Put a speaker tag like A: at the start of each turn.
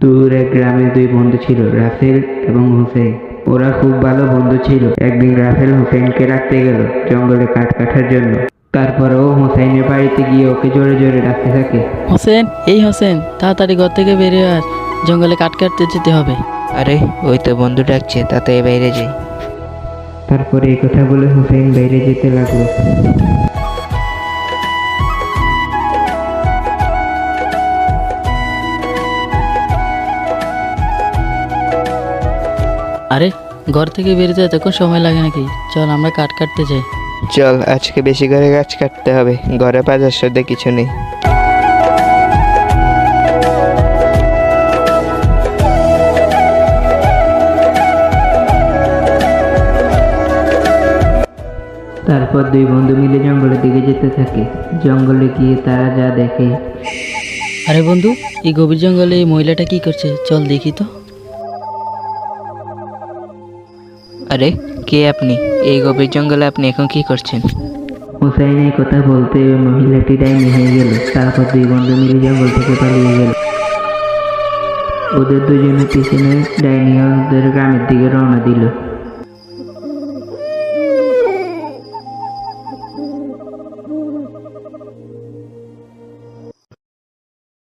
A: দূর এক গ্রামে দুই বন্ধু ছিল, রাসেল এবং হুসেন। ওরা খুব ভালো বন্ধু ছিল। একদিন রাসেল হুসেনকে রাখতে গেল জঙ্গলে কাঠ কাটার জন্য। তারপর ও হুসেনের বাড়িতে গিয়ে ওকে জোরে জোরে ডাকতে থাকে।
B: হোসেন, এই হোসেন, তাড়াতাড়ি ঘর থেকে বেরিয়ে আস, জঙ্গলে কাঠ কাটতে যেতে হবে।
C: আরে ওই তো বন্ধু ডাকছে, তাতে বাইরে যাই।
A: তারপরে এই কথা বলে হুসেন বাইরে যেতে লাগলো।
B: আরে ঘর থেকে বেরিয়ে যেতে কোন সময় লাগে নাকি? চল আমরা কাঠ কাটতে যাই।
C: চল, আজকে বেশি করে গাছ কাটতে হবে, ঘরে বাজার সদে কিছু নেই।
A: তারপর দুই বন্ধু মিলে জঙ্গলের দিকে যেতে থাকে। জঙ্গলে গিয়ে তারা যা দেখে।
B: আরে বন্ধু, এই গভীর জঙ্গলে এই মহিলাটা কি করছে? চল দেখি তো।
C: আরে কে আপনি? এই গভীর জঙ্গলে আপনি এখন কি করছেন?
A: হুসাইন এই কথা বলতে ওই মহিলাটি ডাইনি হয়ে গেল। তারপর দুই বন্ধু মিলে জঙ্গল থেকে পালিয়ে গেল। ওদের দুজনের পিছনে ডাইনি ওদের গ্রামের দিকে রওনা দিল।